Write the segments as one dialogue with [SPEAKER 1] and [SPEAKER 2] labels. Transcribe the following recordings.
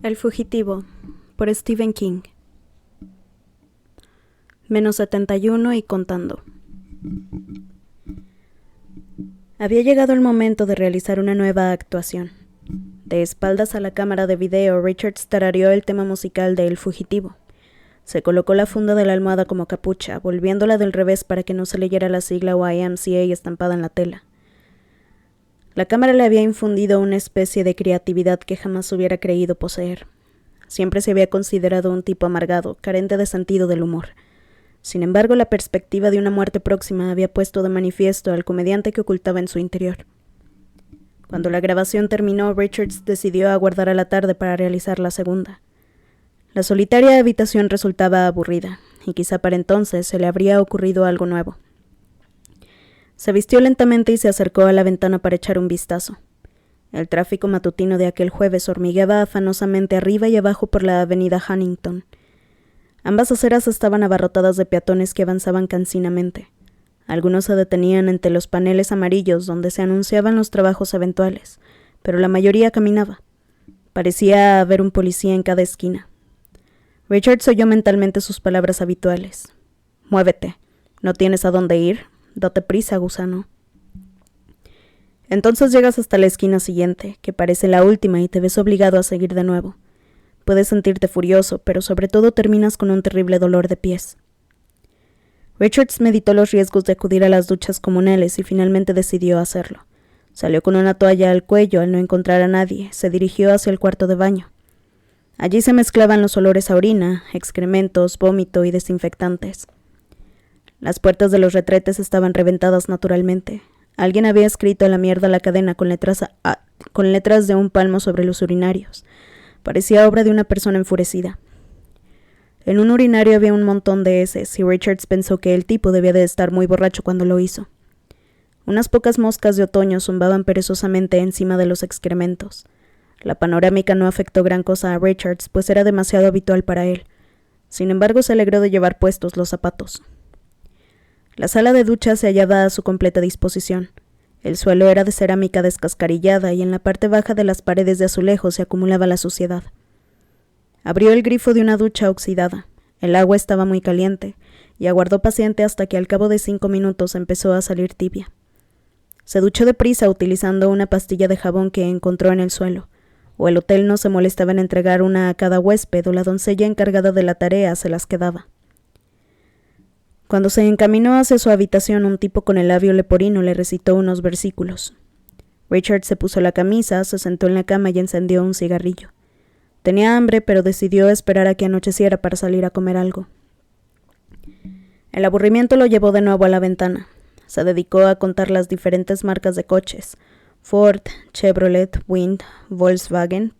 [SPEAKER 1] El fugitivo, por Stephen King. -71 y contando. Había llegado el momento de realizar una nueva actuación. De espaldas a la cámara de video, Richards tarareó el tema musical de El fugitivo. Se colocó la funda de la almohada como capucha, volviéndola del revés para que no se leyera la sigla YMCA estampada en la tela. La cámara le había infundido una especie de creatividad que jamás hubiera creído poseer. Siempre se había considerado un tipo amargado, carente de sentido del humor. Sin embargo, la perspectiva de una muerte próxima había puesto de manifiesto al comediante que ocultaba en su interior. Cuando la grabación terminó, Richards decidió aguardar a la tarde para realizar la segunda. La solitaria habitación resultaba aburrida, y quizá para entonces se le habría ocurrido algo nuevo. Se vistió lentamente y se acercó a la ventana para echar un vistazo. El tráfico matutino de aquel jueves hormigueaba afanosamente arriba y abajo por la avenida Huntington. Ambas aceras estaban abarrotadas de peatones que avanzaban cansinamente. Algunos se detenían ante los paneles amarillos donde se anunciaban los trabajos eventuales, pero la mayoría caminaba. Parecía haber un policía en cada esquina. Richards oyó mentalmente sus palabras habituales. «Muévete. ¿No tienes a dónde ir? Date prisa, gusano». Entonces llegas hasta la esquina siguiente, que parece la última, y te ves obligado a seguir de nuevo. Puedes sentirte furioso, pero sobre todo terminas con un terrible dolor de pies. Richards meditó los riesgos de acudir a las duchas comunales y finalmente decidió hacerlo. Salió con una toalla al cuello. Al no encontrar a nadie, se dirigió hacia el cuarto de baño. Allí se mezclaban los olores a orina, excrementos, vómito y desinfectantes. Las puertas de los retretes estaban reventadas naturalmente. Alguien había escrito a la mierda la cadena con letras de un palmo sobre los urinarios. Parecía obra de una persona enfurecida. En un urinario había un montón de heces y Richards pensó que el tipo debía de estar muy borracho cuando lo hizo. Unas pocas moscas de otoño zumbaban perezosamente encima de los excrementos. La panorámica no afectó gran cosa a Richards, pues era demasiado habitual para él. Sin embargo, se alegró de llevar puestos los zapatos. La sala de ducha se hallaba a su completa disposición. El suelo era de cerámica descascarillada y en la parte baja de las paredes de azulejo se acumulaba la suciedad. Abrió el grifo de una ducha oxidada. El agua estaba muy caliente y aguardó paciente hasta que al cabo de 5 minutos empezó a salir tibia. Se duchó deprisa utilizando una pastilla de jabón que encontró en el suelo, o el hotel no se molestaba en entregar una a cada huésped o la doncella encargada de la tarea se las quedaba. Cuando se encaminó hacia su habitación, un tipo con el labio leporino le recitó unos versículos. Richard se puso la camisa, se sentó en la cama y encendió un cigarrillo. Tenía hambre, pero decidió esperar a que anocheciera para salir a comer algo. El aburrimiento lo llevó de nuevo a la ventana. Se dedicó a contar las diferentes marcas de coches: Ford, Chevrolet, Wind, Volkswagen,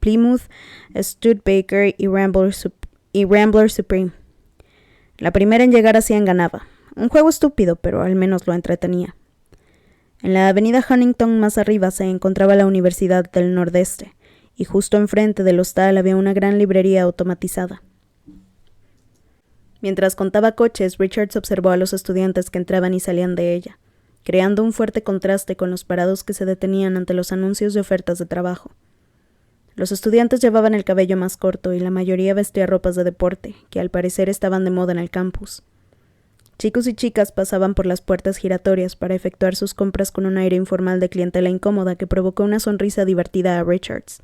[SPEAKER 1] Plymouth, Studebaker y Rambler Supreme. La primera en llegar a 100 ganaba. Un juego estúpido, pero al menos lo entretenía. En la avenida Huntington más arriba se encontraba la Universidad del Nordeste, y justo enfrente del hostal había una gran librería automatizada. Mientras contaba coches, Richards observó a los estudiantes que entraban y salían de ella, creando un fuerte contraste con los parados que se detenían ante los anuncios de ofertas de trabajo. Los estudiantes llevaban el cabello más corto y la mayoría vestía ropas de deporte, que al parecer estaban de moda en el campus. Chicos y chicas pasaban por las puertas giratorias para efectuar sus compras con un aire informal de clientela incómoda que provocó una sonrisa divertida a Richards.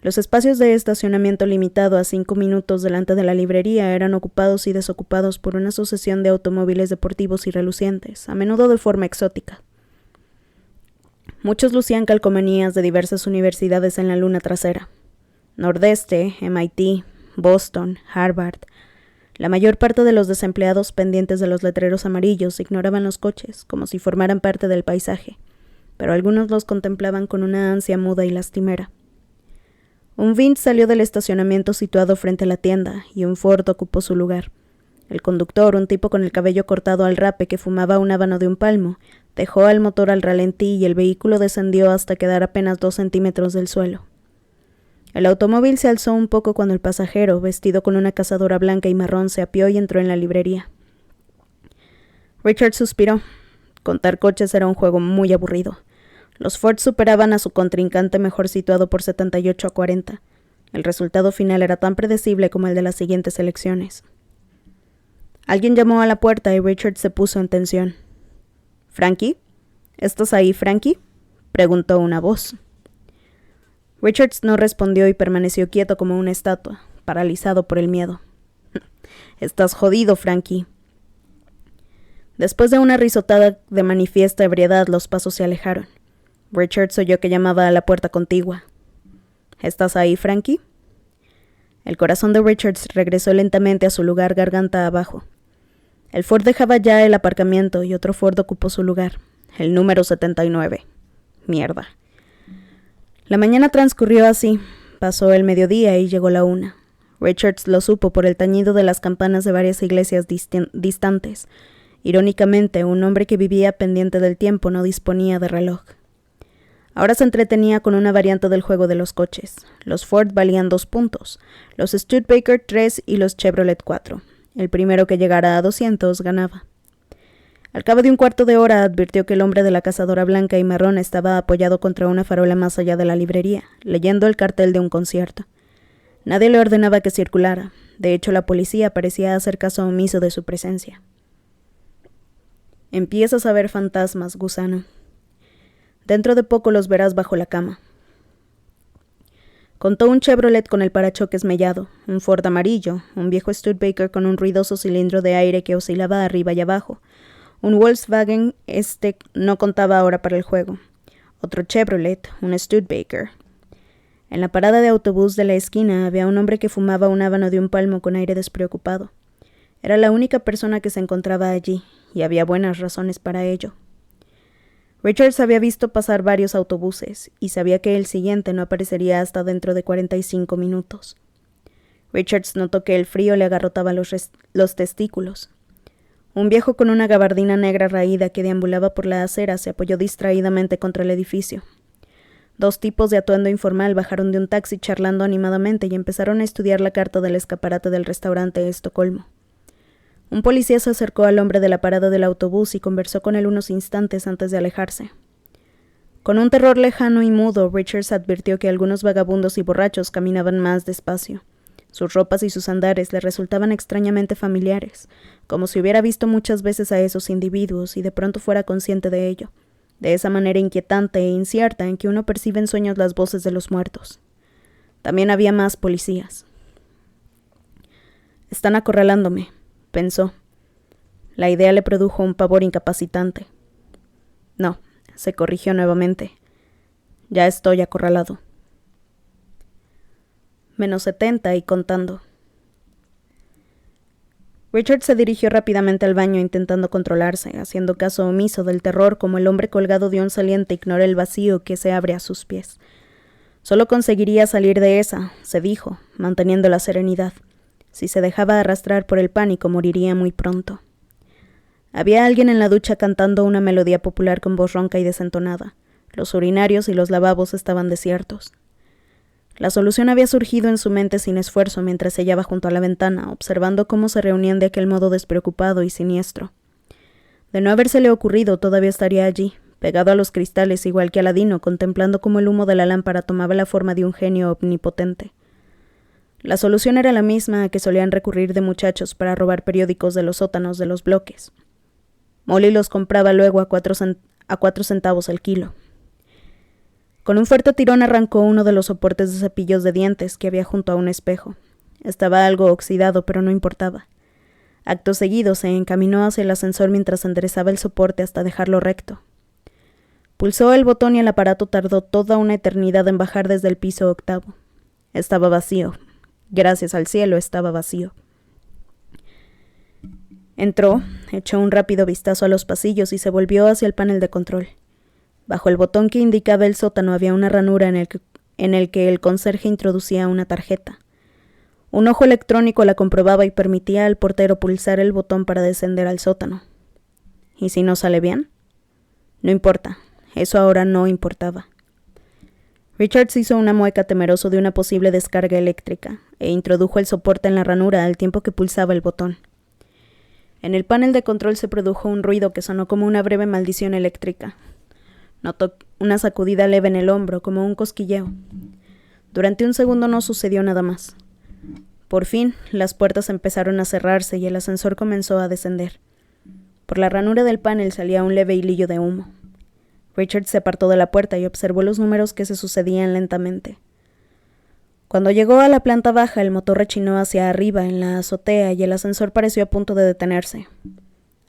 [SPEAKER 1] Los espacios de estacionamiento limitado a 5 minutos delante de la librería eran ocupados y desocupados por una sucesión de automóviles deportivos y relucientes, a menudo de forma exótica. Muchos lucían calcomanías de diversas universidades en la luna trasera: Nordeste, MIT, Boston, Harvard. La mayor parte de los desempleados pendientes de los letreros amarillos ignoraban los coches, como si formaran parte del paisaje, pero algunos los contemplaban con una ansia muda y lastimera. Un Vint salió del estacionamiento situado frente a la tienda, y un Ford ocupó su lugar. El conductor, un tipo con el cabello cortado al rape que fumaba un habano de un palmo, dejó al motor al ralentí y el vehículo descendió hasta quedar apenas 2 centímetros del suelo. El automóvil se alzó un poco cuando el pasajero, vestido con una cazadora blanca y marrón, se apeó y entró en la librería. Richard suspiró. Contar coches era un juego muy aburrido. Los Ford superaban a su contrincante mejor situado por 78 a 40. El resultado final era tan predecible como el de las siguientes elecciones. Alguien llamó a la puerta y Richard se puso en tensión. —¿Frankie? ¿Estás ahí, Frankie? —preguntó una voz. Richards no respondió y permaneció quieto como una estatua, paralizado por el miedo. —Estás jodido, Frankie. Después de una risotada de manifiesta ebriedad, los pasos se alejaron. Richards oyó que llamaba a la puerta contigua. —¿Estás ahí, Frankie? El corazón de Richards regresó lentamente a su lugar garganta abajo. El Ford dejaba ya el aparcamiento y otro Ford ocupó su lugar, el número 79. Mierda. La mañana transcurrió así. Pasó el mediodía y llegó la 1. Richards lo supo por el tañido de las campanas de varias iglesias distantes. Irónicamente, un hombre que vivía pendiente del tiempo no disponía de reloj. Ahora se entretenía con una variante del juego de los coches. Los Ford valían 2 puntos, los Studebaker 3 y los Chevrolet 4. El primero que llegara a 200 ganaba. Al cabo de un cuarto de hora advirtió que el hombre de la cazadora blanca y marrón estaba apoyado contra una farola más allá de la librería, leyendo el cartel de un concierto. Nadie le ordenaba que circulara. De hecho, la policía parecía hacer caso omiso de su presencia. Empiezas a ver fantasmas, gusano. Dentro de poco los verás bajo la cama. Contó un Chevrolet con el parachoques mellado, un Ford amarillo, un viejo Studebaker con un ruidoso cilindro de aire que oscilaba arriba y abajo, un Volkswagen, no contaba ahora para el juego, otro Chevrolet, un Studebaker. En la parada de autobús de la esquina había un hombre que fumaba un habano de un palmo con aire despreocupado. Era la única persona que se encontraba allí, y había buenas razones para ello. Richards había visto pasar varios autobuses, y sabía que el siguiente no aparecería hasta dentro de 45 minutos. Richards notó que el frío le agarrotaba los testículos. Un viejo con una gabardina negra raída que deambulaba por la acera se apoyó distraídamente contra el edificio. 2 tipos de atuendo informal bajaron de un taxi charlando animadamente y empezaron a estudiar la carta del escaparate del restaurante Estocolmo. Un policía se acercó al hombre de la parada del autobús y conversó con él unos instantes antes de alejarse. Con un terror lejano y mudo, Richards advirtió que algunos vagabundos y borrachos caminaban más despacio. Sus ropas y sus andares le resultaban extrañamente familiares, como si hubiera visto muchas veces a esos individuos y de pronto fuera consciente de ello, de esa manera inquietante e incierta en que uno percibe en sueños las voces de los muertos. También había más policías. «Están acorralándome», pensó. La idea le produjo un pavor incapacitante. No, se corrigió nuevamente. Ya estoy acorralado. -70 y contando. Richard se dirigió rápidamente al baño intentando controlarse, haciendo caso omiso del terror como el hombre colgado de un saliente ignora el vacío que se abre a sus pies. Solo conseguiría salir de esa, se dijo, manteniendo la serenidad. Si se dejaba arrastrar por el pánico, moriría muy pronto. Había alguien en la ducha cantando una melodía popular con voz ronca y desentonada. Los urinarios y los lavabos estaban desiertos. La solución había surgido en su mente sin esfuerzo mientras se hallaba junto a la ventana, observando cómo se reunían de aquel modo despreocupado y siniestro. De no habérsele ocurrido, todavía estaría allí, pegado a los cristales igual que Aladino, contemplando cómo el humo de la lámpara tomaba la forma de un genio omnipotente. La solución era la misma a que solían recurrir de muchachos para robar periódicos de los sótanos de los bloques. Molly los compraba luego a 4 centavos el kilo. Con un fuerte tirón arrancó uno de los soportes de cepillos de dientes que había junto a un espejo. Estaba algo oxidado, pero no importaba. Acto seguido se encaminó hacia el ascensor mientras enderezaba el soporte hasta dejarlo recto. Pulsó el botón y el aparato tardó toda una eternidad en bajar desde el piso 8. Estaba vacío. Gracias al cielo estaba vacío. Entró, echó un rápido vistazo a los pasillos y se volvió hacia el panel de control. Bajo el botón que indicaba el sótano había una ranura en el que el conserje introducía una tarjeta. Un ojo electrónico la comprobaba y permitía al portero pulsar el botón para descender al sótano. ¿Y si no sale bien? No importa, eso ahora no importaba. Richards hizo una mueca temeroso de una posible descarga eléctrica e introdujo el soporte en la ranura al tiempo que pulsaba el botón. En el panel de control se produjo un ruido que sonó como una breve maldición eléctrica. Notó una sacudida leve en el hombro, como un cosquilleo. Durante un segundo no sucedió nada más. Por fin, las puertas empezaron a cerrarse y el ascensor comenzó a descender. Por la ranura del panel salía un leve hilillo de humo. Richard se apartó de la puerta y observó los números que se sucedían lentamente. Cuando llegó a la planta baja, el motor rechinó hacia arriba en la azotea y el ascensor pareció a punto de detenerse.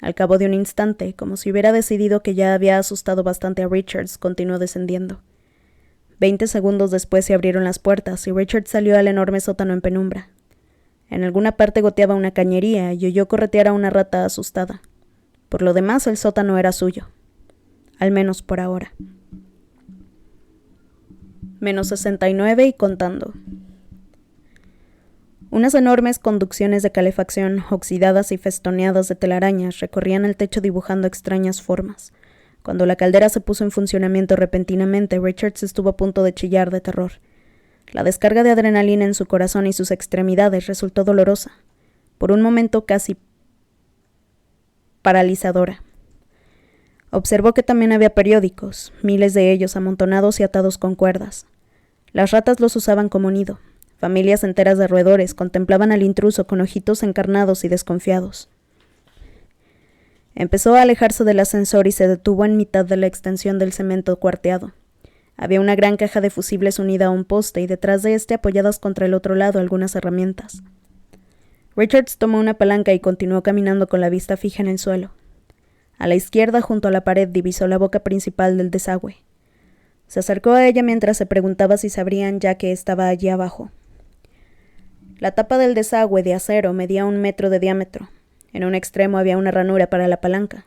[SPEAKER 1] Al cabo de un instante, como si hubiera decidido que ya había asustado bastante a Richards, continuó descendiendo. 20 segundos después se abrieron las puertas y Richard salió al enorme sótano en penumbra. En alguna parte goteaba una cañería y oyó corretear a una rata asustada. Por lo demás, el sótano era suyo. Al menos por ahora. -69 y contando. Unas enormes conducciones de calefacción, oxidadas y festoneadas de telarañas, recorrían el techo dibujando extrañas formas. Cuando la caldera se puso en funcionamiento repentinamente, Richards estuvo a punto de chillar de terror. La descarga de adrenalina en su corazón y sus extremidades resultó dolorosa, por un momento casi paralizadora. Observó que también había periódicos, miles de ellos amontonados y atados con cuerdas. Las ratas los usaban como nido. Familias enteras de roedores contemplaban al intruso con ojitos encarnados y desconfiados. Empezó a alejarse del ascensor y se detuvo en mitad de la extensión del cemento cuarteado. Había una gran caja de fusibles unida a un poste y detrás de éste apoyadas contra el otro lado algunas herramientas. Richards tomó una palanca y continuó caminando con la vista fija en el suelo. A la izquierda, junto a la pared, divisó la boca principal del desagüe. Se acercó a ella mientras se preguntaba si sabrían ya que estaba allí abajo. La tapa del desagüe de acero medía 1 metro de diámetro. En un extremo había una ranura para la palanca.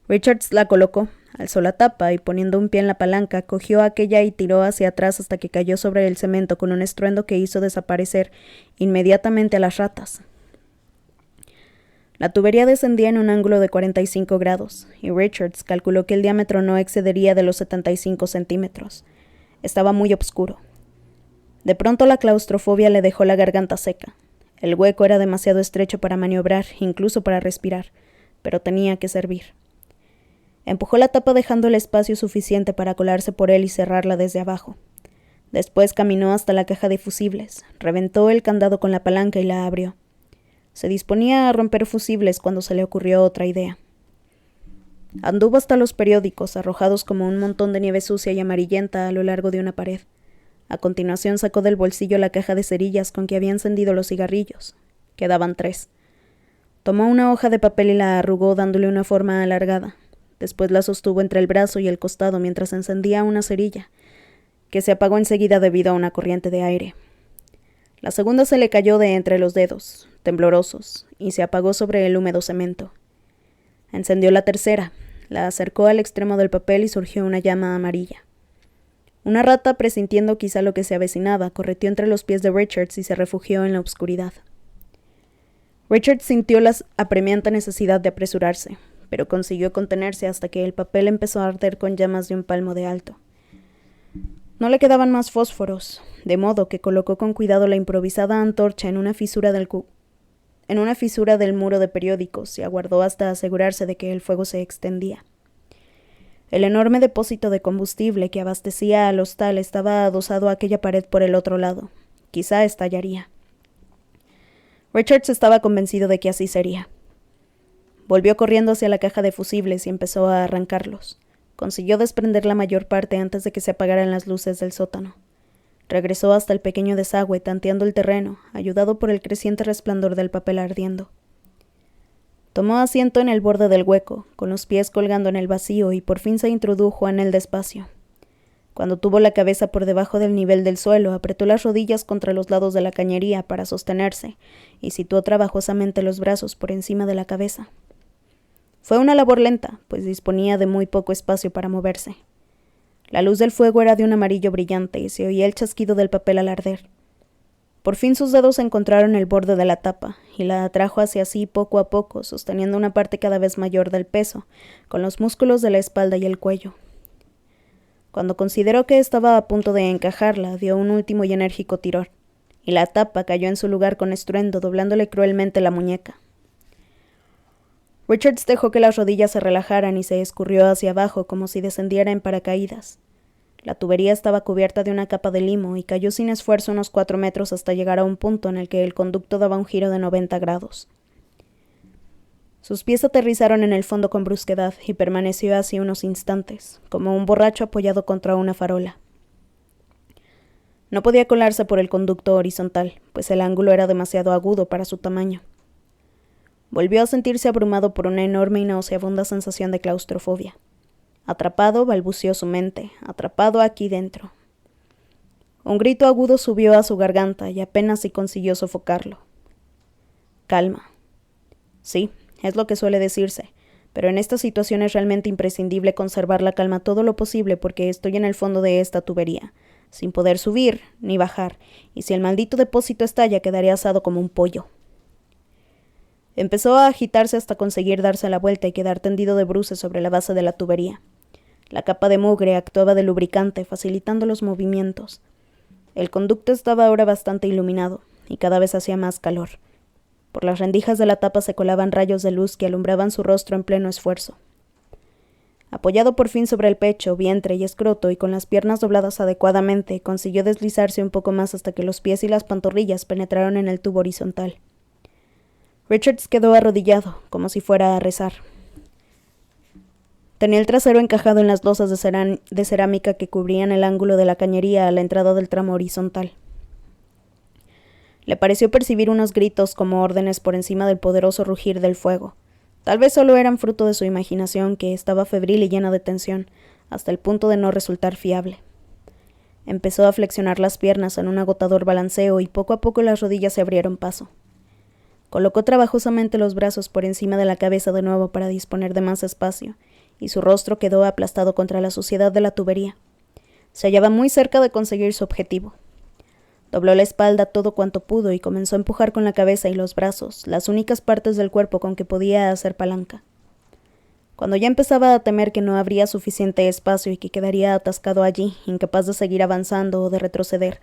[SPEAKER 1] Richards la colocó, alzó la tapa y poniendo un pie en la palanca, cogió aquella y tiró hacia atrás hasta que cayó sobre el cemento con un estruendo que hizo desaparecer inmediatamente a las ratas. La tubería descendía en un ángulo de 45 grados, y Richards calculó que el diámetro no excedería de los 75 centímetros. Estaba muy oscuro. De pronto la claustrofobia le dejó la garganta seca. El hueco era demasiado estrecho para maniobrar, incluso para respirar, pero tenía que servir. Empujó la tapa dejando el espacio suficiente para colarse por él y cerrarla desde abajo. Después caminó hasta la caja de fusibles, reventó el candado con la palanca y la abrió. Se disponía a romper fusibles cuando se le ocurrió otra idea. Anduvo hasta los periódicos, arrojados como un montón de nieve sucia y amarillenta a lo largo de una pared. A continuación sacó del bolsillo la caja de cerillas con que había encendido los cigarrillos. Quedaban 3. Tomó una hoja de papel y la arrugó dándole una forma alargada. Después la sostuvo entre el brazo y el costado mientras encendía una cerilla, que se apagó enseguida debido a una corriente de aire. La segunda se le cayó de entre los dedos, temblorosos, y se apagó sobre el húmedo cemento. Encendió la tercera, la acercó al extremo del papel y surgió una llama amarilla. Una rata, presintiendo quizá lo que se avecinaba, correteó entre los pies de Richards y se refugió en la oscuridad. Richards sintió la apremiante necesidad de apresurarse, pero consiguió contenerse hasta que el papel empezó a arder con llamas de 1 palmo de alto. No le quedaban más fósforos, de modo que colocó con cuidado la improvisada antorcha en una fisura del muro de periódicos y aguardó hasta asegurarse de que el fuego se extendía. El enorme depósito de combustible que abastecía al hostal estaba adosado a aquella pared por el otro lado. Quizá estallaría. Richards estaba convencido de que así sería. Volvió corriendo hacia la caja de fusibles y empezó a arrancarlos. Consiguió desprender la mayor parte antes de que se apagaran las luces del sótano. Regresó hasta el pequeño desagüe, tanteando el terreno, ayudado por el creciente resplandor del papel ardiendo. Tomó asiento en el borde del hueco, con los pies colgando en el vacío, y por fin se introdujo en él despacio. Cuando tuvo la cabeza por debajo del nivel del suelo, apretó las rodillas contra los lados de la cañería para sostenerse, y situó trabajosamente los brazos por encima de la cabeza. Fue una labor lenta, pues disponía de muy poco espacio para moverse. La luz del fuego era de un amarillo brillante y se oía el chasquido del papel al arder. Por fin sus dedos encontraron el borde de la tapa y la atrajo hacia sí poco a poco, sosteniendo una parte cada vez mayor del peso, con los músculos de la espalda y el cuello. Cuando consideró que estaba a punto de encajarla, dio un último y enérgico tirón, y la tapa cayó en su lugar con estruendo, doblándole cruelmente la muñeca. Richards dejó que las rodillas se relajaran y se escurrió hacia abajo como si descendiera en paracaídas. La tubería estaba cubierta de una capa de limo y cayó sin esfuerzo unos 4 metros hasta llegar a un punto en el que el conducto daba un giro de 90 grados. Sus pies aterrizaron en el fondo con brusquedad y permaneció así unos instantes, como un borracho apoyado contra una farola. No podía colarse por el conducto horizontal, pues el ángulo era demasiado agudo para su tamaño. Volvió a sentirse abrumado por una enorme y nauseabunda sensación de claustrofobia. Atrapado, balbuceó su mente, atrapado aquí dentro. Un grito agudo subió a su garganta y apenas si consiguió sofocarlo. Calma. Sí, es lo que suele decirse, pero en esta situación es realmente imprescindible conservar la calma todo lo posible porque estoy en el fondo de esta tubería, sin poder subir ni bajar, y si el maldito depósito estalla quedaré asado como un pollo. Empezó a agitarse hasta conseguir darse la vuelta y quedar tendido de bruces sobre la base de la tubería. La capa de mugre actuaba de lubricante, facilitando los movimientos. El conducto estaba ahora bastante iluminado, y cada vez hacía más calor. Por las rendijas de la tapa se colaban rayos de luz que alumbraban su rostro en pleno esfuerzo. Apoyado por fin sobre el pecho, vientre y escroto y con las piernas dobladas adecuadamente, consiguió deslizarse un poco más hasta que los pies y las pantorrillas penetraron en el tubo horizontal. Richards quedó arrodillado, como si fuera a rezar. Tenía el trasero encajado en las losas de cerámica que cubrían el ángulo de la cañería a la entrada del tramo horizontal. Le pareció percibir unos gritos como órdenes por encima del poderoso rugir del fuego. Tal vez solo eran fruto de su imaginación, que estaba febril y llena de tensión, hasta el punto de no resultar fiable. Empezó a flexionar las piernas en un agotador balanceo y poco a poco las rodillas se abrieron paso. Colocó trabajosamente los brazos por encima de la cabeza de nuevo para disponer de más espacio, y su rostro quedó aplastado contra la suciedad de la tubería. Se hallaba muy cerca de conseguir su objetivo. Dobló la espalda todo cuanto pudo y comenzó a empujar con la cabeza y los brazos, las únicas partes del cuerpo con que podía hacer palanca. Cuando ya empezaba a temer que no habría suficiente espacio y que quedaría atascado allí, incapaz de seguir avanzando o de retroceder,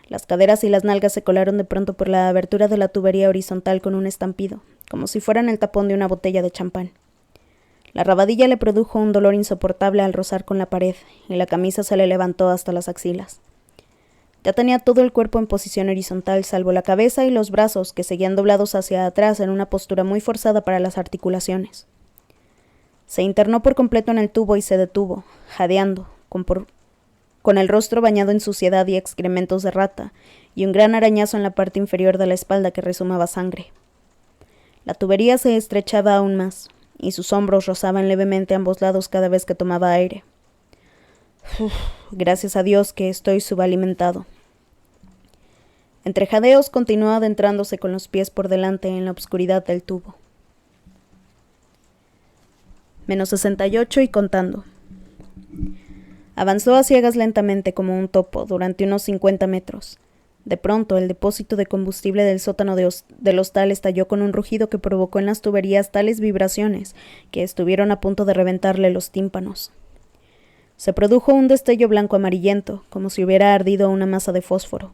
[SPEAKER 1] las caderas y las nalgas se colaron de pronto por la abertura de la tubería horizontal con un estampido, como si fueran el tapón de una botella de champán. La rabadilla le produjo un dolor insoportable al rozar con la pared, y la camisa se le levantó hasta las axilas. Ya tenía todo el cuerpo en posición horizontal, salvo la cabeza y los brazos, que seguían doblados hacia atrás en una postura muy forzada para las articulaciones. Se internó por completo en el tubo y se detuvo, jadeando, con el rostro bañado en suciedad y excrementos de rata, y un gran arañazo en la parte inferior de la espalda que resumaba sangre. La tubería se estrechaba aún más, y sus hombros rozaban levemente a ambos lados cada vez que tomaba aire. Gracias a Dios que estoy subalimentado. Entre jadeos continuó adentrándose con los pies por delante en la oscuridad del tubo. -68 y contando. Avanzó a ciegas lentamente como un topo durante unos 50 metros. De pronto, el depósito de combustible del sótano del hostal estalló con un rugido que provocó en las tuberías tales vibraciones que estuvieron a punto de reventarle los tímpanos. Se produjo un destello blanco amarillento, como si hubiera ardido una masa de fósforo.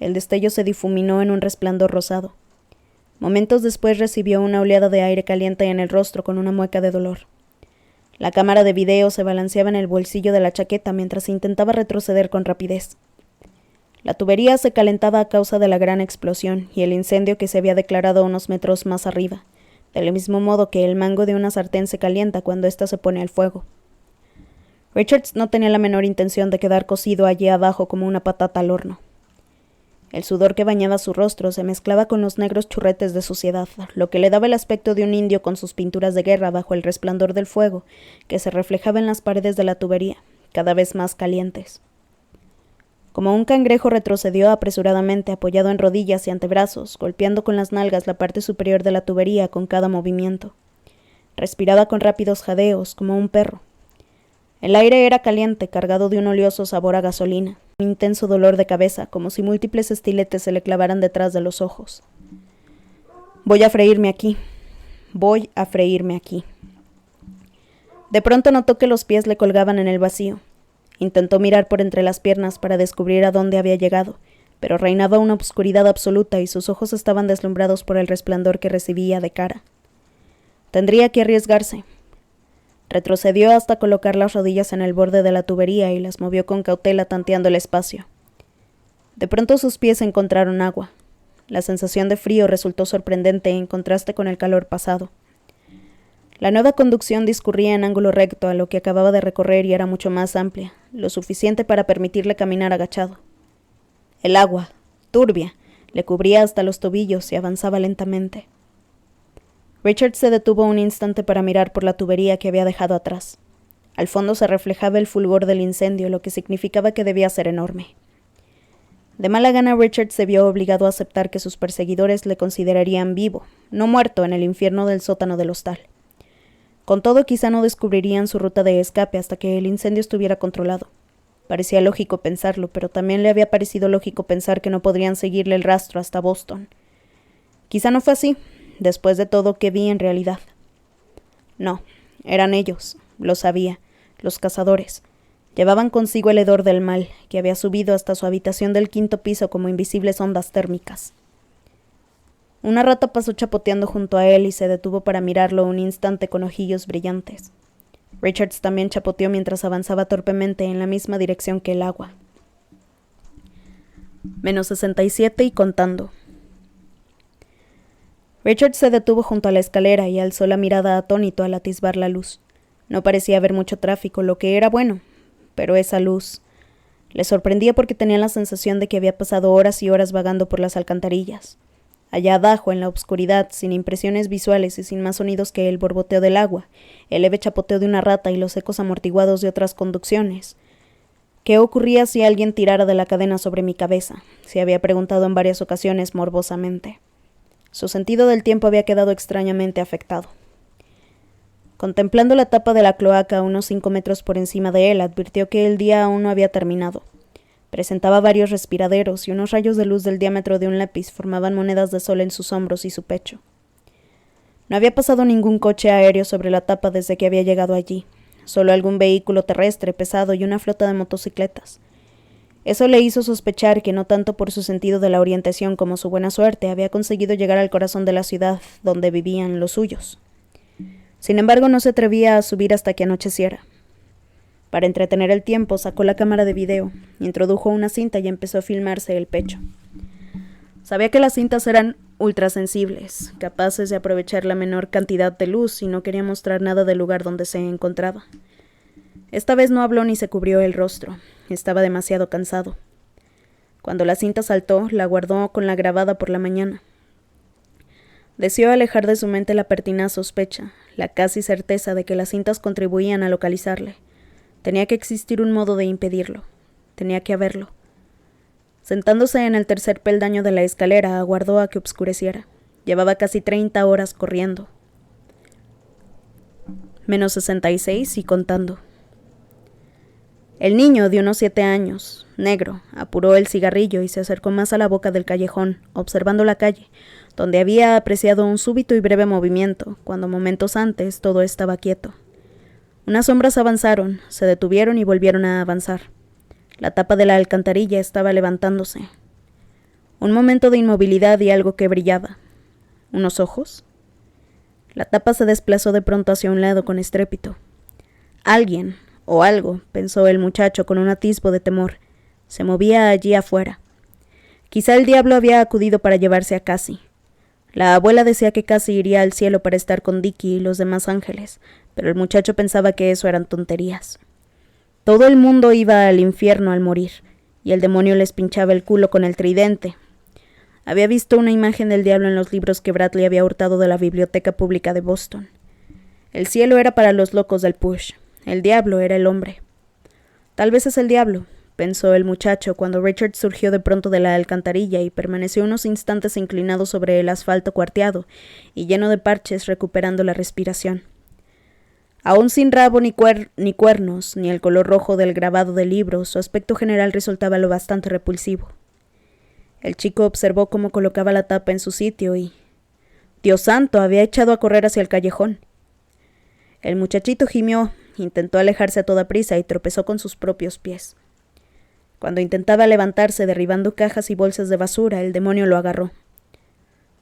[SPEAKER 1] El destello se difuminó en un resplandor rosado. Momentos después recibió una oleada de aire caliente en el rostro con una mueca de dolor. La cámara de video se balanceaba en el bolsillo de la chaqueta mientras intentaba retroceder con rapidez. La tubería se calentaba a causa de la gran explosión y el incendio que se había declarado unos metros más arriba, del mismo modo que el mango de una sartén se calienta cuando ésta se pone al fuego. Richards no tenía la menor intención de quedar cocido allí abajo como una patata al horno. El sudor que bañaba su rostro se mezclaba con los negros churretes de suciedad, lo que le daba el aspecto de un indio con sus pinturas de guerra bajo el resplandor del fuego que se reflejaba en las paredes de la tubería, cada vez más calientes. Como un cangrejo retrocedió apresuradamente apoyado en rodillas y antebrazos, golpeando con las nalgas la parte superior de la tubería con cada movimiento. Respiraba con rápidos jadeos, como un perro. El aire era caliente, cargado de un oleoso sabor a gasolina, un intenso dolor de cabeza, como si múltiples estiletes se le clavaran detrás de los ojos. Voy a freírme aquí. De pronto notó que los pies le colgaban en el vacío. Intentó mirar por entre las piernas para descubrir a dónde había llegado, pero reinaba una obscuridad absoluta y sus ojos estaban deslumbrados por el resplandor que recibía de cara. Tendría que arriesgarse. Retrocedió hasta colocar las rodillas en el borde de la tubería y las movió con cautela tanteando el espacio. De pronto sus pies encontraron agua. La sensación de frío resultó sorprendente en contraste con el calor pasado. La nueva conducción discurría en ángulo recto a lo que acababa de recorrer y era mucho más amplia, lo suficiente para permitirle caminar agachado. El agua, turbia, le cubría hasta los tobillos y avanzaba lentamente. Richard se detuvo un instante para mirar por la tubería que había dejado atrás. Al fondo se reflejaba el fulgor del incendio, lo que significaba que debía ser enorme. De mala gana Richard se vio obligado a aceptar que sus perseguidores le considerarían vivo, no muerto en el infierno del sótano del hostal. Con todo, quizá no descubrirían su ruta de escape hasta que el incendio estuviera controlado. Parecía lógico pensarlo, pero también le había parecido lógico pensar que no podrían seguirle el rastro hasta Boston. Quizá no fue así, después de todo que vi en realidad. No, eran ellos, lo sabía, los cazadores. Llevaban consigo el hedor del mal, que había subido hasta su habitación del 5º piso como invisibles ondas térmicas. Una rata pasó chapoteando junto a él y se detuvo para mirarlo un instante con ojillos brillantes. Richards también chapoteó mientras avanzaba torpemente en la misma dirección que el agua. -67 y contando. Richards se detuvo junto a la escalera y alzó la mirada atónito al atisbar la luz. No parecía haber mucho tráfico, lo que era bueno, pero esa luz le sorprendía porque tenía la sensación de que había pasado horas y horas vagando por las alcantarillas. Allá abajo, en la oscuridad, sin impresiones visuales y sin más sonidos que el borboteo del agua, el leve chapoteo de una rata y los ecos amortiguados de otras conducciones. ¿Qué ocurría si alguien tirara de la cadena sobre mi cabeza? Se había preguntado en varias ocasiones morbosamente. Su sentido del tiempo había quedado extrañamente afectado. Contemplando la tapa de la cloaca a unos 5 metros por encima de él, advirtió que el día aún no había terminado. Presentaba varios respiraderos y unos rayos de luz del diámetro de un lápiz formaban monedas de sol en sus hombros y su pecho. No había pasado ningún coche aéreo sobre la tapa desde que había llegado allí, solo algún vehículo terrestre pesado y una flota de motocicletas. Eso le hizo sospechar que no tanto por su sentido de la orientación como su buena suerte había conseguido llegar al corazón de la ciudad donde vivían los suyos. Sin embargo, no se atrevía a subir hasta que anocheciera. Para entretener el tiempo, sacó la cámara de video, introdujo una cinta y empezó a filmarse el pecho. Sabía que las cintas eran ultrasensibles, capaces de aprovechar la menor cantidad de luz y no quería mostrar nada del lugar donde se encontraba. Esta vez no habló ni se cubrió el rostro, estaba demasiado cansado. Cuando la cinta saltó, la guardó con la grabada por la mañana. Deseó alejar de su mente la pertinaz sospecha, la casi certeza de que las cintas contribuían a localizarle. Tenía que existir un modo de impedirlo. Tenía que haberlo. Sentándose en el tercer peldaño de la escalera, aguardó a que obscureciera. Llevaba casi 30 horas corriendo. -66 y contando. El niño, de unos 7 años, negro, apuró el cigarrillo y se acercó más a la boca del callejón, observando la calle, donde había apreciado un súbito y breve movimiento, cuando momentos antes todo estaba quieto. Unas sombras avanzaron, se detuvieron y volvieron a avanzar. La tapa de la alcantarilla estaba levantándose. Un momento de inmovilidad y algo que brillaba. ¿Unos ojos? La tapa se desplazó de pronto hacia un lado con estrépito. Alguien, o algo, pensó el muchacho con un atisbo de temor, se movía allí afuera. Quizá el diablo había acudido para llevarse a Cassie. La abuela decía que Cassie iría al cielo para estar con Dickie y los demás ángeles, pero el muchacho pensaba que eso eran tonterías. Todo el mundo iba al infierno al morir, y el demonio les pinchaba el culo con el tridente. Había visto una imagen del diablo en los libros que Bradley había hurtado de la biblioteca pública de Boston. El cielo era para los locos del push, el diablo era el hombre. Tal vez es el diablo, pensó el muchacho cuando Richard surgió de pronto de la alcantarilla y permaneció unos instantes inclinado sobre el asfalto cuarteado y lleno de parches recuperando la respiración. Aún sin rabo ni cuernos, ni el color rojo del grabado del libro, su aspecto general resultaba lo bastante repulsivo. El chico observó cómo colocaba la tapa en su sitio y... ¡Dios santo! Había echado a correr hacia el callejón. El muchachito gimió, intentó alejarse a toda prisa y tropezó con sus propios pies. Cuando intentaba levantarse derribando cajas y bolsas de basura, el demonio lo agarró.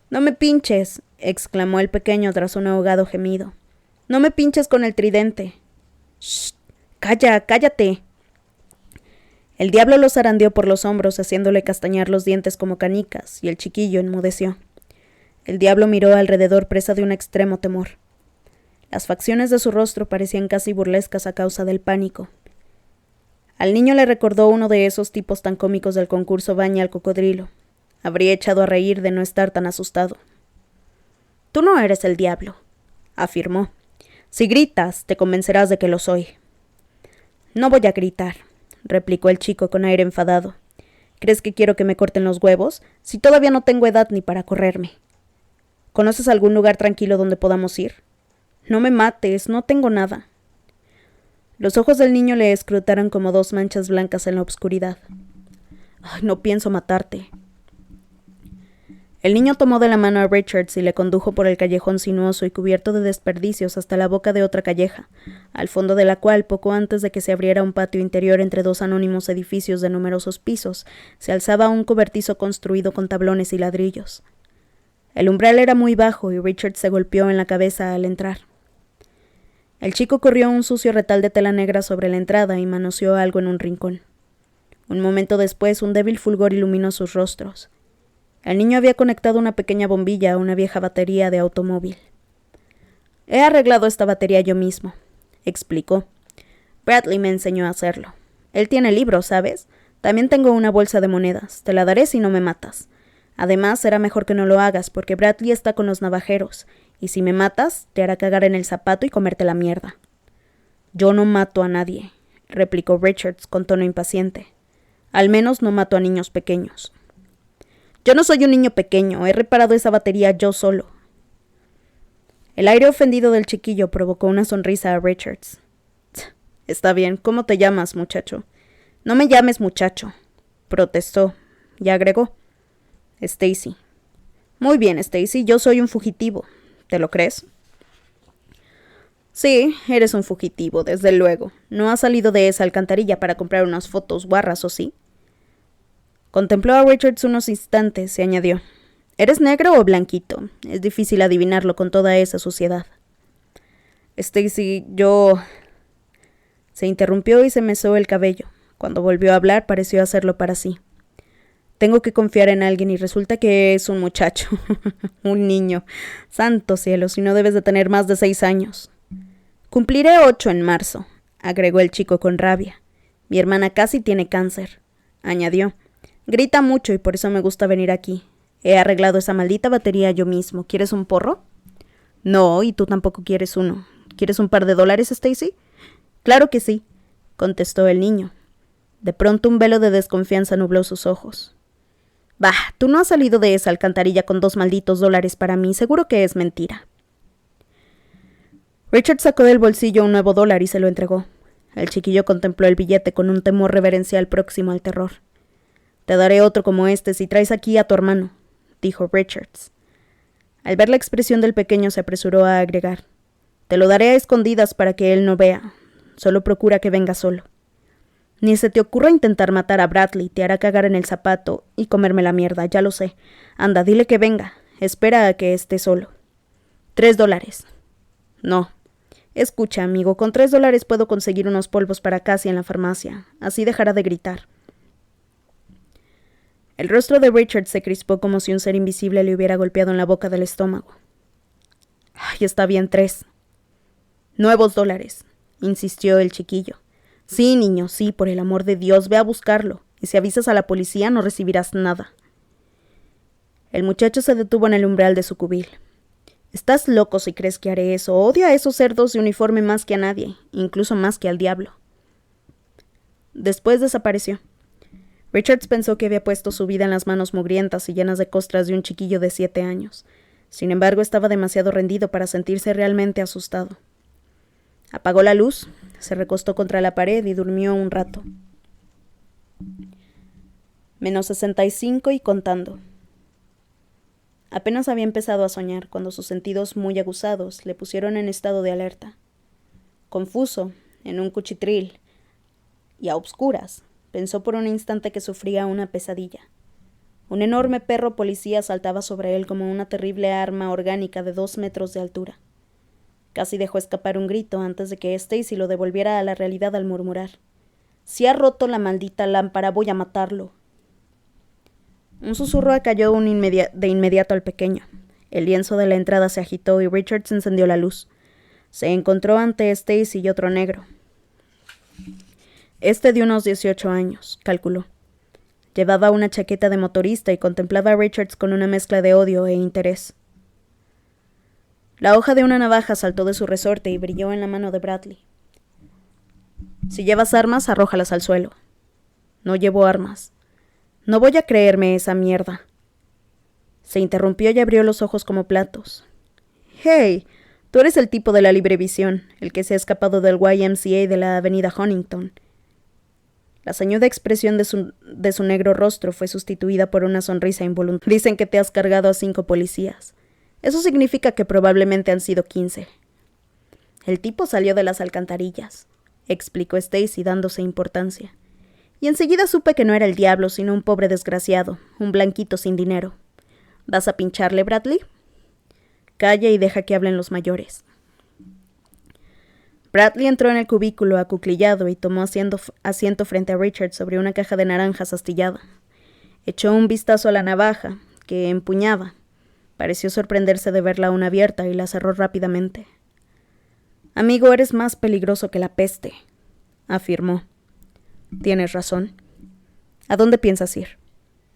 [SPEAKER 1] «¡No me pinches!», exclamó el pequeño tras un ahogado gemido. No me pinches con el tridente. ¡Shh! ¡Cállate! El diablo lo zarandeó por los hombros, haciéndole castañar los dientes como canicas, y el chiquillo enmudeció. El diablo miró alrededor, presa de un extremo temor. Las facciones de su rostro parecían casi burlescas a causa del pánico. Al niño le recordó uno de esos tipos tan cómicos del concurso Baña al cocodrilo. Habría echado a reír de no estar tan asustado. «Tú no eres el diablo», afirmó. «Si gritas, te convencerás de que lo soy». «No voy a gritar», replicó el chico con aire enfadado. «¿Crees que quiero que me corten los huevos? Si todavía no tengo edad ni para correrme». «¿Conoces algún lugar tranquilo donde podamos ir?» «No me mates, no tengo nada». Los ojos del niño le escrutaron como dos manchas blancas en la oscuridad. «Ay, no pienso matarte». El niño tomó de la mano a Richards y le condujo por el callejón sinuoso y cubierto de desperdicios hasta la boca de otra calleja, al fondo de la cual, poco antes de que se abriera un patio interior entre dos anónimos edificios de numerosos pisos, se alzaba un cobertizo construido con tablones y ladrillos. El umbral era muy bajo y Richards se golpeó en la cabeza al entrar. El chico corrió un sucio retal de tela negra sobre la entrada y manoseó algo en un rincón. Un momento después, un débil fulgor iluminó sus rostros. El niño había conectado una pequeña bombilla a una vieja batería de automóvil. «He arreglado esta batería yo mismo», explicó. «Bradley me enseñó a hacerlo. Él tiene libros, ¿sabes? También tengo una bolsa de monedas. Te la daré si no me matas. Además, será mejor que no lo hagas, porque Bradley está con los navajeros, y si me matas, te hará cagar en el zapato y comerte la mierda». «Yo no mato a nadie», replicó Richards con tono impaciente. «Al menos no mato a niños pequeños». «Yo no soy un niño pequeño, he reparado esa batería yo solo». El aire ofendido del chiquillo provocó una sonrisa a Richards. «Está bien, ¿cómo te llamas, muchacho?» «No me llames muchacho», protestó, y agregó. «Stacy». «Muy bien, Stacy, yo soy un fugitivo. ¿Te lo crees?» «Sí, eres un fugitivo, desde luego. No has salido de esa alcantarilla para comprar unas fotos guarras, ¿o sí?» Contempló a Richards unos instantes y añadió. «¿Eres negro o blanquito? Es difícil adivinarlo con toda esa suciedad». «Stacy, yo...» Se interrumpió y se mesó el cabello. Cuando volvió a hablar, pareció hacerlo para sí. «Tengo que confiar en alguien y resulta que es un muchacho, un niño. Santo cielo, si no debes de tener más de 6 años». «Cumpliré 8 en marzo», agregó el chico con rabia. «Mi hermana casi tiene cáncer», añadió. «Grita mucho y por eso me gusta venir aquí. He arreglado esa maldita batería yo mismo. ¿Quieres un porro?» «No, y tú tampoco quieres uno. ¿Quieres un par de $, Stacy?» «Claro que sí», contestó el niño. De pronto un velo de desconfianza nubló sus ojos. «Bah, tú no has salido de esa alcantarilla con 2 malditos $, para mí. Seguro que es mentira». Richard sacó del bolsillo un nuevo $, y se lo entregó. El chiquillo contempló el billete con un temor reverencial próximo al terror. «Te daré otro como este si traes aquí a tu hermano», dijo Richards. Al ver la expresión del pequeño se apresuró a agregar. «Te lo daré a escondidas para que él no vea. Solo procura que venga solo. Ni se te ocurra intentar matar a Bradley, te hará cagar en el zapato y comerme la mierda, ya lo sé. Anda, dile que venga. Espera a que esté solo». $3. «No. Escucha, amigo, con $3 puedo conseguir unos polvos para Cassie en la farmacia. Así dejará de gritar». El rostro de Richard se crispó como si un ser invisible le hubiera golpeado en la boca del estómago. «Ay, está bien, 3. «Nuevos $, insistió el chiquillo. «Sí, niño, sí, por el amor de Dios, ve a buscarlo, y si avisas a la policía no recibirás nada». El muchacho se detuvo en el umbral de su cubil. «Estás loco si crees que haré eso. Odio a esos cerdos de uniforme más que a nadie, incluso más que al diablo». Después desapareció. Richards pensó que había puesto su vida en las manos mugrientas y llenas de costras de un chiquillo de 7 años. Sin embargo, estaba demasiado rendido para sentirse realmente asustado. Apagó la luz, se recostó contra la pared y durmió un rato. -65 y contando. Apenas había empezado a soñar cuando sus sentidos muy aguzados le pusieron en estado de alerta. Confuso, en un cuchitril y a obscuras, pensó por un instante que sufría una pesadilla. Un enorme perro policía saltaba sobre él como una terrible arma orgánica de 2 metros de altura. Casi dejó escapar un grito antes de que Stacy lo devolviera a la realidad al murmurar: «Si ha roto la maldita lámpara, voy a matarlo». Un susurro acalló de inmediato al pequeño. El lienzo de la entrada se agitó y Richards encendió la luz. Se encontró ante Stacy y otro negro. Este de unos 18 años, calculó. Llevaba una chaqueta de motorista y contemplaba a Richards con una mezcla de odio e interés. La hoja de una navaja saltó de su resorte y brilló en la mano de Bradley. «Si llevas armas, arrójalas al suelo». «No llevo armas». «No voy a creerme esa mierda». Se interrumpió y abrió los ojos como platos. «Hey, tú eres el tipo de la librevisión, el que se ha escapado del YMCA de la avenida Huntington». La ceñuda expresión de su negro rostro fue sustituida por una sonrisa involuntaria. «Dicen que te has cargado a 5 policías. Eso significa que probablemente han sido 15. «El tipo salió de las alcantarillas», explicó Stacy dándose importancia. «Y enseguida supe que no era el diablo, sino un pobre desgraciado, un blanquito sin dinero. ¿Vas a pincharle, Bradley?» «Calla y deja que hablen los mayores». Bradley entró en el cubículo acuclillado y tomó asiento frente a Richard sobre una caja de naranjas astillada. Echó un vistazo a la navaja, que empuñaba. Pareció sorprenderse de verla aún abierta y la cerró rápidamente. «Amigo, eres más peligroso que la peste», afirmó. «Tienes razón. ¿A dónde piensas ir?»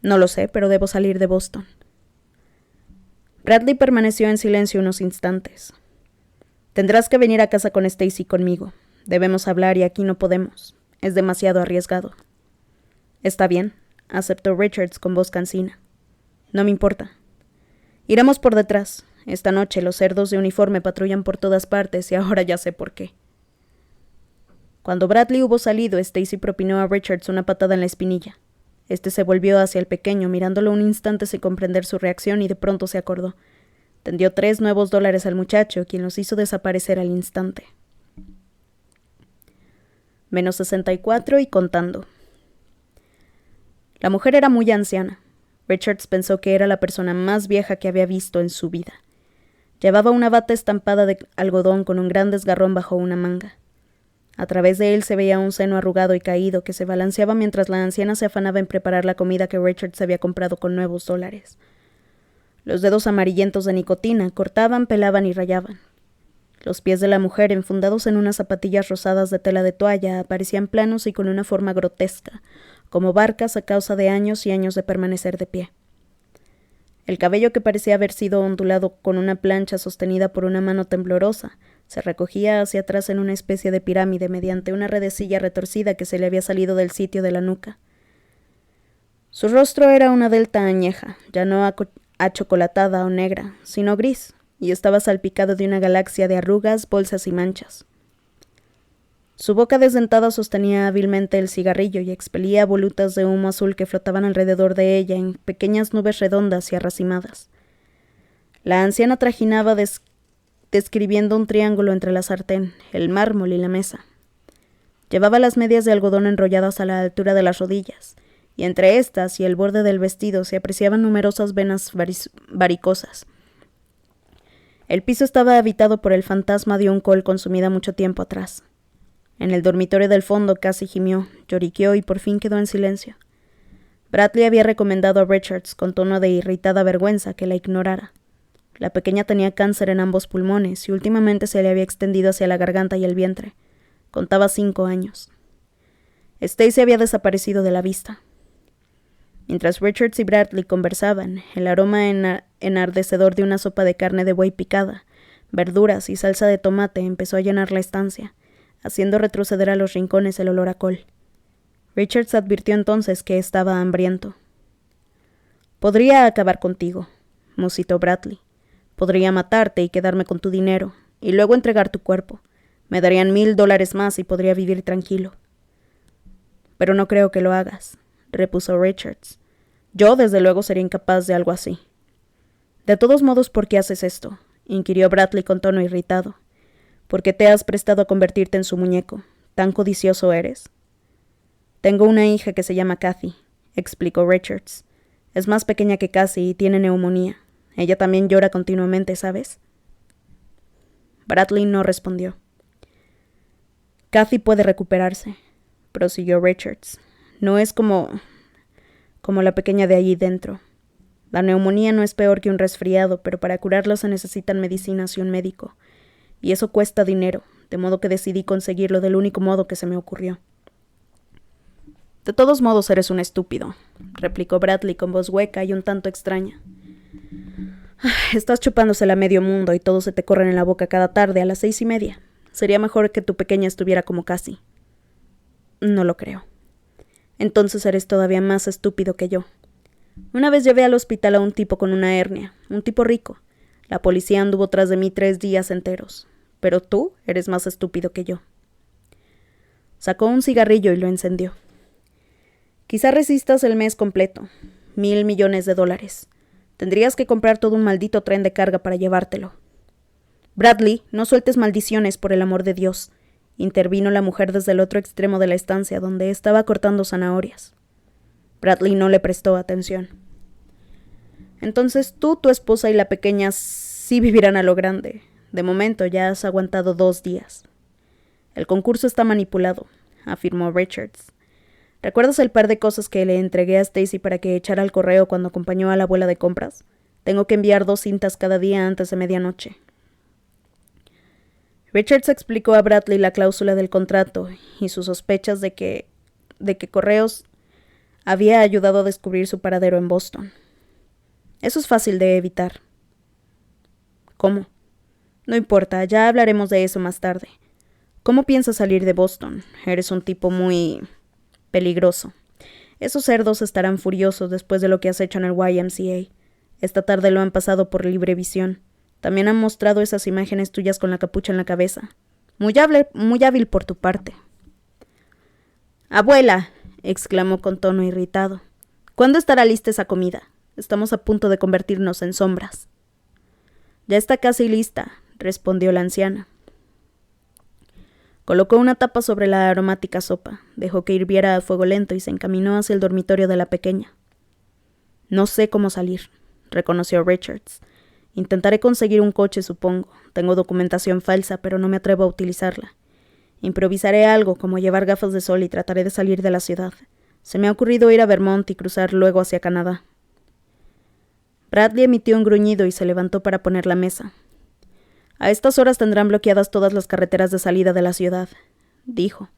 [SPEAKER 1] «No lo sé, pero debo salir de Boston». Bradley permaneció en silencio unos instantes. «Tendrás que venir a casa con Stacy conmigo. Debemos hablar y aquí no podemos. Es demasiado arriesgado». «Está bien», aceptó Richards con voz cansina. «No me importa. Iremos por detrás. Esta noche los cerdos de uniforme patrullan por todas partes y ahora ya sé por qué». Cuando Bradley hubo salido, Stacy propinó a Richards una patada en la espinilla. Este se volvió hacia el pequeño, mirándolo un instante sin comprender su reacción, y de pronto se acordó. Tendió 3 nuevos dólares al muchacho, quien los hizo desaparecer al instante. Menos 64 y contando. La mujer era muy anciana. Richards pensó que era la persona más vieja que había visto en su vida. Llevaba una bata estampada de algodón con un gran desgarrón bajo una manga. A través de él se veía un seno arrugado y caído que se balanceaba mientras la anciana se afanaba en preparar la comida que Richards había comprado con nuevos dólares. Los dedos amarillentos de nicotina cortaban, pelaban y rayaban. Los pies de la mujer, enfundados en unas zapatillas rosadas de tela de toalla, aparecían planos y con una forma grotesca, como barcas a causa de años y años de permanecer de pie. El cabello, que parecía haber sido ondulado con una plancha sostenida por una mano temblorosa, se recogía hacia atrás en una especie de pirámide mediante una redecilla retorcida que se le había salido del sitio de la nuca. Su rostro era una delta añeja, ya no achocolatada o negra, sino gris, y estaba salpicado de una galaxia de arrugas, bolsas y manchas. Su boca desdentada sostenía hábilmente el cigarrillo y expelía volutas de humo azul que flotaban alrededor de ella en pequeñas nubes redondas y arracimadas. La anciana trajinaba describiendo un triángulo entre la sartén, el mármol y la mesa. Llevaba las medias de algodón enrolladas a la altura de las rodillas, y entre estas y el borde del vestido se apreciaban numerosas venas varicosas. El piso estaba habitado por el fantasma de un col consumida mucho tiempo atrás. En el dormitorio del fondo casi gimió, lloriqueó y por fin quedó en silencio. Bradley había recomendado a Richards con tono de irritada vergüenza que la ignorara. La pequeña tenía cáncer en ambos pulmones y últimamente se le había extendido hacia la garganta y el vientre. Contaba 5 años. Stacy había desaparecido de la vista. Mientras Richards y Bradley conversaban, el aroma enardecedor de una sopa de carne de buey picada, verduras y salsa de tomate empezó a llenar la estancia, haciendo retroceder a los rincones el olor a col. Richards advirtió entonces que estaba hambriento. «Podría acabar contigo», musitó Bradley. «Podría matarte y quedarme con tu dinero, y luego entregar tu cuerpo. Me darían $1000 más y podría vivir tranquilo». «Pero no creo que lo hagas», repuso Richards. «Yo, desde luego, sería incapaz de algo así». «De todos modos, ¿por qué haces esto?», inquirió Bradley con tono irritado. «¿Por qué te has prestado a convertirte en su muñeco? ¿Tan codicioso eres?» «Tengo una hija que se llama Kathy», explicó Richards. «Es más pequeña que Cassie y tiene neumonía. Ella también llora continuamente, ¿sabes?». Bradley no respondió. Kathy puede recuperarse, prosiguió Richards. No es como la pequeña de allí dentro. La neumonía no es peor que un resfriado, pero para curarla se necesitan medicinas y un médico. Y eso cuesta dinero, de modo que decidí conseguirlo del único modo que se me ocurrió. De todos modos eres un estúpido, replicó Bradley con voz hueca y un tanto extraña. Estás chupándosela a medio mundo y todo se te corre en la boca cada tarde a las 6:30. Sería mejor que tu pequeña estuviera como Cassie. No lo creo. Entonces eres todavía más estúpido que yo. Una vez llevé al hospital a un tipo con una hernia, un tipo rico. La policía anduvo tras de mí 3 días enteros. Pero tú eres más estúpido que yo. Sacó un cigarrillo y lo encendió. Quizá resistas el mes completo. $1,000 millones. Tendrías que comprar todo un maldito tren de carga para llevártelo. Bradley, no sueltes maldiciones, por el amor de Dios, intervino la mujer desde el otro extremo de la estancia, donde estaba cortando zanahorias. Bradley no le prestó atención. Entonces tú, tu esposa y la pequeña sí vivirán a lo grande. De momento ya has aguantado 2 días. El concurso está manipulado, afirmó Richards. ¿Recuerdas el par de cosas que le entregué a Stacy para que echara al correo cuando acompañó a la abuela de compras? Tengo que enviar 2 cintas cada día antes de medianoche. Richards explicó a Bradley la cláusula del contrato y sus sospechas de que Correos había ayudado a descubrir su paradero en Boston. Eso es fácil de evitar. ¿Cómo? No importa, ya hablaremos de eso más tarde. ¿Cómo piensas salir de Boston? Eres un tipo muy peligroso. Esos cerdos estarán furiosos después de lo que has hecho en el YMCA. Esta tarde lo han pasado por Librevisión. También han mostrado esas imágenes tuyas con la capucha en la cabeza. Muy hábil por tu parte. «Abuela», exclamó con tono irritado, «¿cuándo estará lista esa comida? Estamos a punto de convertirnos en sombras». «Ya está casi lista», respondió la anciana. Colocó una tapa sobre la aromática sopa, dejó que hirviera a fuego lento y se encaminó hacia el dormitorio de la pequeña. «No sé cómo salir», reconoció Richards. «Intentaré conseguir un coche, supongo. Tengo documentación falsa, pero no me atrevo a utilizarla. Improvisaré algo, como llevar gafas de sol, y trataré de salir de la ciudad. Se me ha ocurrido ir a Vermont y cruzar luego hacia Canadá». Bradley emitió un gruñido y se levantó para poner la mesa. «A estas horas tendrán bloqueadas todas las carreteras de salida de la ciudad», dijo.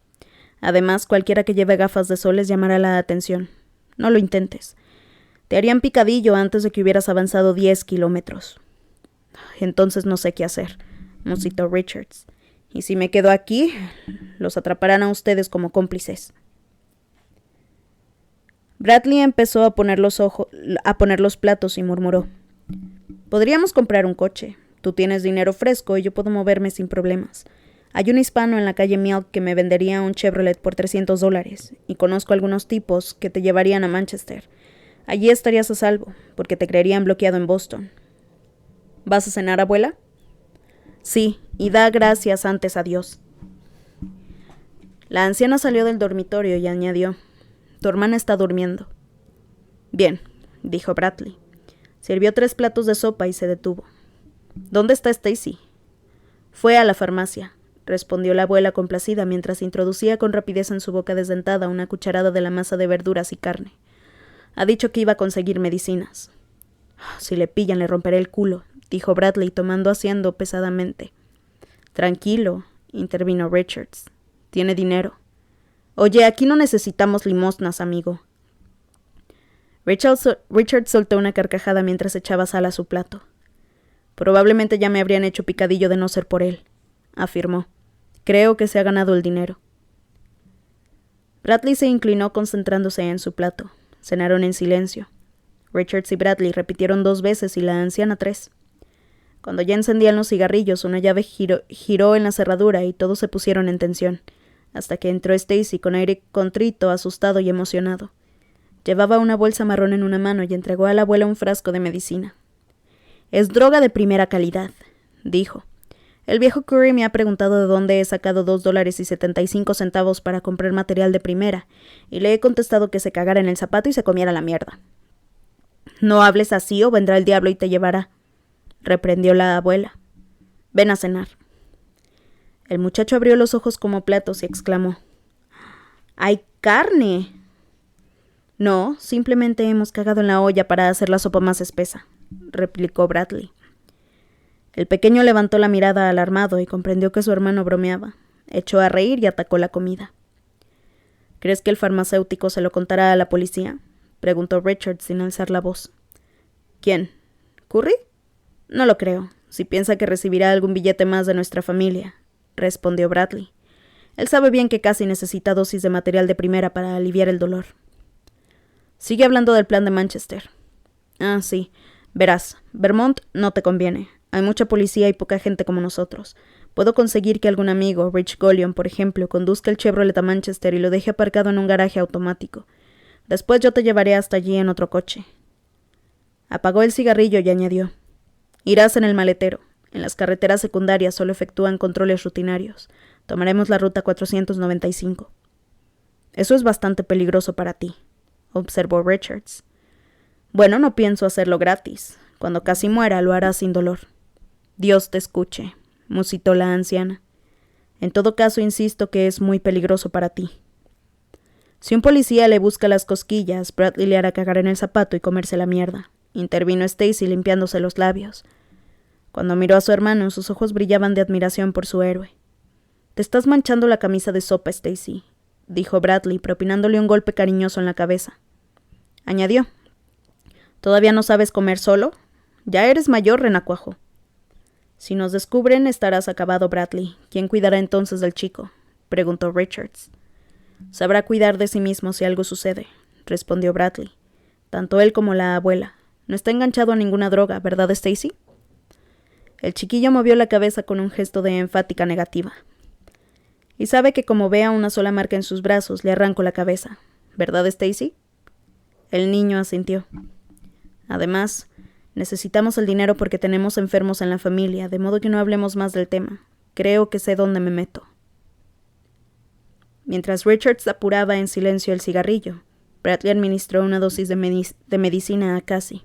[SPEAKER 1] «Además, cualquiera que lleve gafas de sol les llamará la atención. No lo intentes. Te harían picadillo antes de que hubieras avanzado 10 kilómetros». «Entonces no sé qué hacer», musitó Richards. «Y si me quedo aquí, los atraparán a ustedes como cómplices». Bradley empezó a poner los platos y murmuró. «Podríamos comprar un coche. Tú tienes dinero fresco y yo puedo moverme sin problemas. Hay un hispano en la calle Milk que me vendería un Chevrolet por $300, y conozco algunos tipos que te llevarían a Manchester. Allí estarías a salvo, porque te creerían bloqueado en Boston». «¿Vas a cenar, abuela?» «Sí, y da gracias antes a Dios». La anciana salió del dormitorio y añadió. «Tu hermana está durmiendo». «Bien», dijo Bradley. Sirvió 3 platos de sopa y se detuvo. «¿Dónde está Stacy?» «Fue a la farmacia», respondió la abuela complacida mientras introducía con rapidez en su boca desdentada una cucharada de la masa de verduras y carne. «Ha dicho que iba a conseguir medicinas». «Si le pillan le romperé el culo», dijo Bradley tomando asiento pesadamente. «Tranquilo», intervino Richards. «Tiene dinero». «Oye, aquí no necesitamos limosnas, amigo». Richard soltó una carcajada mientras echaba sal a su plato. «Probablemente ya me habrían hecho picadillo de no ser por él», afirmó. «Creo que se ha ganado el dinero». Bradley se inclinó concentrándose en su plato. Cenaron en silencio. Richards y Bradley repitieron 2 veces y la anciana 3. Cuando ya encendían los cigarrillos, una llave giró en la cerradura y todos se pusieron en tensión, hasta que entró Stacy con aire contrito, asustado y emocionado. Llevaba una bolsa marrón en una mano y entregó a la abuela un frasco de medicina. «Es droga de primera calidad», dijo. «El viejo Curry me ha preguntado de dónde he sacado $2.75 para comprar material de primera, y le he contestado que se cagara en el zapato y se comiera la mierda». «No hables así o vendrá el diablo y te llevará», reprendió la abuela. «Ven a cenar». El muchacho abrió los ojos como platos y exclamó: ¡Hay carne! No, simplemente hemos cagado en la olla para hacer la sopa más espesa, replicó Bradley. El pequeño levantó la mirada alarmado y comprendió que su hermano bromeaba. Echó a reír y atacó la comida. ¿Crees que el farmacéutico se lo contará a la policía?, preguntó Richard sin alzar la voz. ¿Quién? ¿Curry? No lo creo, si piensa que recibirá algún billete más de nuestra familia, respondió Bradley. Él sabe bien que casi necesita dosis de material de primera para aliviar el dolor. Sigue hablando del plan de Manchester. Ah, sí. Verás, Vermont no te conviene. Hay mucha policía y poca gente como nosotros. Puedo conseguir que algún amigo, Rich Golion, por ejemplo, conduzca el Chevrolet a Manchester y lo deje aparcado en un garaje automático. Después yo te llevaré hasta allí en otro coche. Apagó el cigarrillo y añadió: irás en el maletero. En las carreteras secundarias solo efectúan controles rutinarios. Tomaremos la ruta 495. Eso es bastante peligroso para ti, observó Richards. Bueno, no pienso hacerlo gratis. Cuando casi muera lo hará sin dolor. Dios te escuche, musitó la anciana. En todo caso, insisto que es muy peligroso para ti. Si un policía le busca las cosquillas, Bradley le hará cagar en el zapato y comerse la mierda, intervino Stacy limpiándose los labios. Cuando miró a su hermano, sus ojos brillaban de admiración por su héroe. Te estás manchando la camisa de sopa, Stacy, dijo Bradley, propinándole un golpe cariñoso en la cabeza. Añadió: ¿todavía no sabes comer solo? Ya eres mayor, renacuajo. Si nos descubren, estarás acabado, Bradley. ¿Quién cuidará entonces del chico?, preguntó Richards. Sabrá cuidar de sí mismo si algo sucede, respondió Bradley. Tanto él como la abuela. No está enganchado a ninguna droga, ¿verdad, Stacy? El chiquillo movió la cabeza con un gesto de enfática negativa. Y sabe que como vea una sola marca en sus brazos, le arranco la cabeza, ¿verdad, Stacy? El niño asintió. Además, necesitamos el dinero porque tenemos enfermos en la familia, de modo que no hablemos más del tema. Creo que sé dónde me meto. Mientras Richards apuraba en silencio el cigarrillo, Bradley administró una dosis de medicina a Cassie.